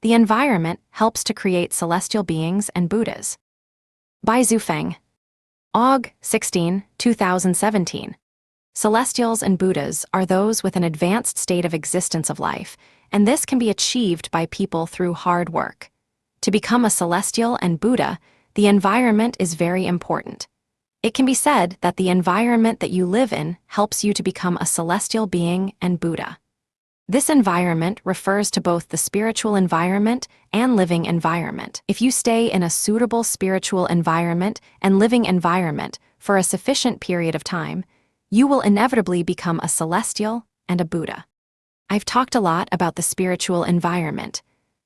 The environment helps to create celestial beings and Buddhas. By Zhu Aug. 16, 2017. Celestials and Buddhas are those with an advanced state of existence of life, and this can be achieved by people through hard work. To become a celestial and Buddha, the environment is very important. It can be said that the environment that you live in helps you to become a celestial being and Buddha. This environment refers to both the spiritual environment and living environment. If you stay in a suitable spiritual environment and living environment for a sufficient period of time, you will inevitably become a celestial and a Buddha. I've talked a lot about the spiritual environment.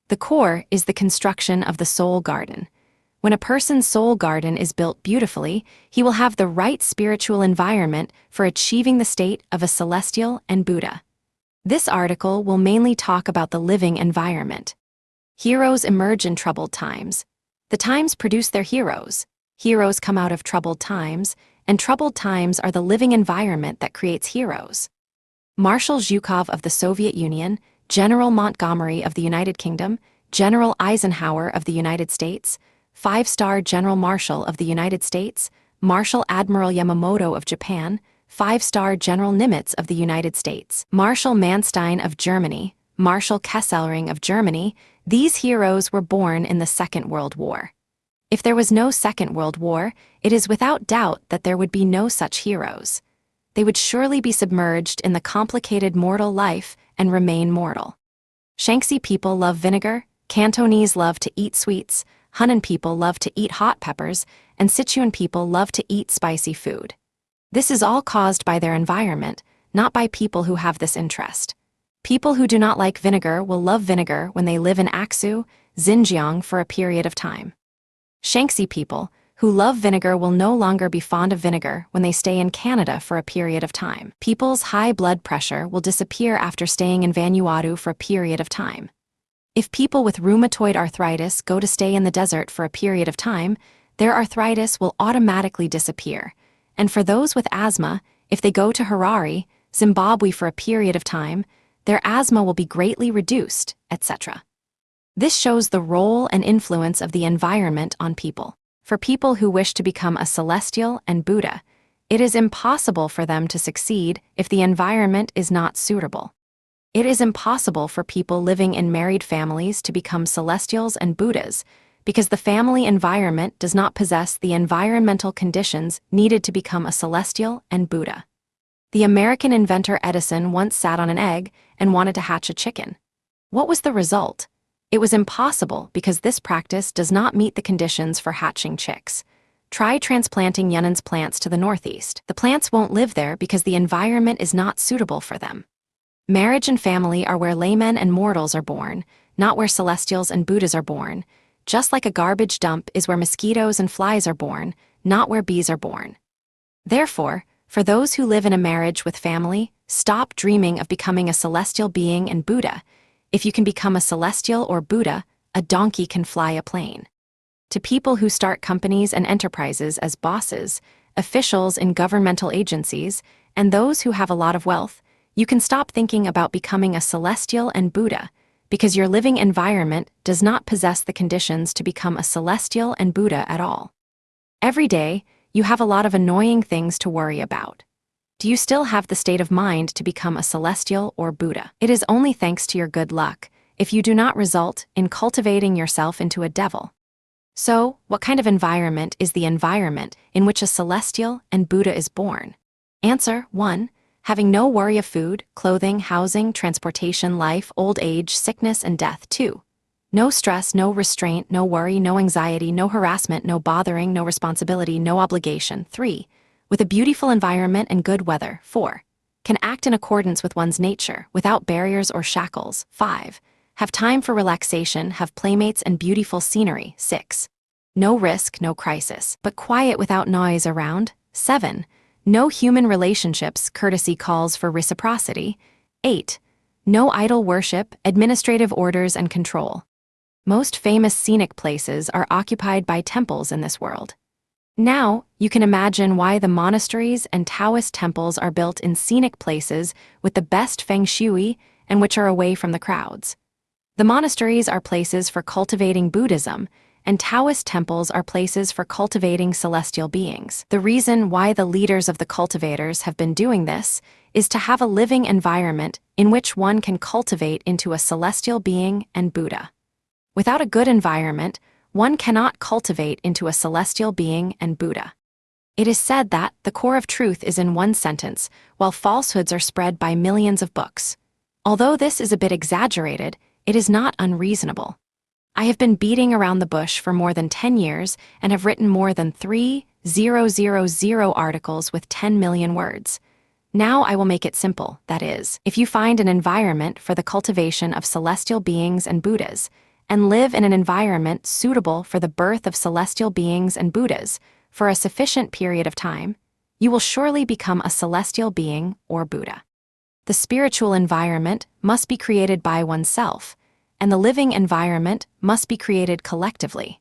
The core is the construction of the soul garden. When a person's soul garden is built beautifully, he will have the right spiritual environment for achieving the state of a celestial and Buddha. This article will mainly talk about the living environment. Heroes emerge in troubled times. The times produce their heroes. Heroes come out of troubled times, and troubled times are the living environment that creates heroes. Marshal Zhukov of the Soviet Union, General Montgomery of the United Kingdom, General Eisenhower of the United States, 5-star General Marshal of the United States, Marshal Admiral Yamamoto of Japan, 5-star General Nimitz of the United States, Marshal Manstein of Germany, Marshal Kesselring of Germany. These heroes were born in the Second World War. If there was no Second World War, it is without doubt that there would be no such heroes. They would surely be submerged in the complicated mortal life and remain mortal. Shanxi people love vinegar, Cantonese love to eat sweets, Hunan people love to eat hot peppers, and Sichuan people love to eat spicy food. This is all caused by their environment, not by people who have this interest. People who do not like vinegar will love vinegar when they live in Aksu, Xinjiang for a period of time. Shanxi people, who love vinegar, will no longer be fond of vinegar when they stay in Canada for a period of time. People's high blood pressure will disappear after staying in Vanuatu for a period of time. If people with rheumatoid arthritis go to stay in the desert for a period of time, their arthritis will automatically disappear. And for those with asthma, if they go to Harare, Zimbabwe for a period of time, their asthma will be greatly reduced, etc. This shows the role and influence of the environment on people. For people who wish to become a celestial and Buddha, it is impossible for them to succeed if the environment is not suitable. It is impossible for people living in married families to become celestials and Buddhas because the family environment does not possess the environmental conditions needed to become a celestial and Buddha. The American inventor Edison once sat on an egg and wanted to hatch a chicken. What was the result? It was impossible because this practice does not meet the conditions for hatching chicks. Try transplanting Yunnan's plants to the northeast. The plants won't live there because the environment is not suitable for them. Marriage and family are where laymen and mortals are born, not where celestials and Buddhas are born. Just like a garbage dump is where mosquitoes and flies are born, not where bees are born. Therefore, for those who live in a marriage with family, stop dreaming of becoming a celestial being and Buddha. If you can become a celestial or Buddha, a donkey can fly a plane. To people who start companies and enterprises as bosses, officials in governmental agencies, and those who have a lot of wealth, you can stop thinking about becoming a celestial and Buddha, because your living environment does not possess the conditions to become a celestial and Buddha at all. Every day, you have a lot of annoying things to worry about. Do you still have the state of mind to become a celestial or Buddha? It is only thanks to your good luck if you do not result in cultivating yourself into a devil. So, what kind of environment is the environment in which a celestial and Buddha is born? Answer: 1. Having no worry of food, clothing, housing, transportation, life, old age, sickness, and death. 2. No stress, no restraint, no worry, no anxiety, no harassment, no bothering, no responsibility, no obligation. 3. With a beautiful environment and good weather. 4. Can act in accordance with one's nature, without barriers or shackles. 5. Have time for relaxation, have playmates and beautiful scenery. 6. No risk, no crisis, but quiet without noise around. 7. No human relationships, courtesy calls for reciprocity. 8. No idol worship, administrative orders and control. Most famous scenic places are occupied by temples in this world. Now, you can imagine why the monasteries and Taoist temples are built in scenic places with the best feng shui and which are away from the crowds. The monasteries are places for cultivating Buddhism, and Taoist temples are places for cultivating celestial beings. The reason why the leaders of the cultivators have been doing this is to have a living environment in which one can cultivate into a celestial being and Buddha. Without a good environment, one cannot cultivate into a celestial being and Buddha. It is said that the core of truth is in one sentence, while falsehoods are spread by millions of books. Although this is a bit exaggerated, it is not unreasonable. I have been beating around the bush for more than 10 years and have written more than 3,000 articles with 10 million words. Now I will make it simple, that is, if you find an environment for the cultivation of celestial beings and Buddhas, and live in an environment suitable for the birth of celestial beings and Buddhas for a sufficient period of time, you will surely become a celestial being or Buddha. The spiritual environment must be created by oneself, and the living environment must be created collectively.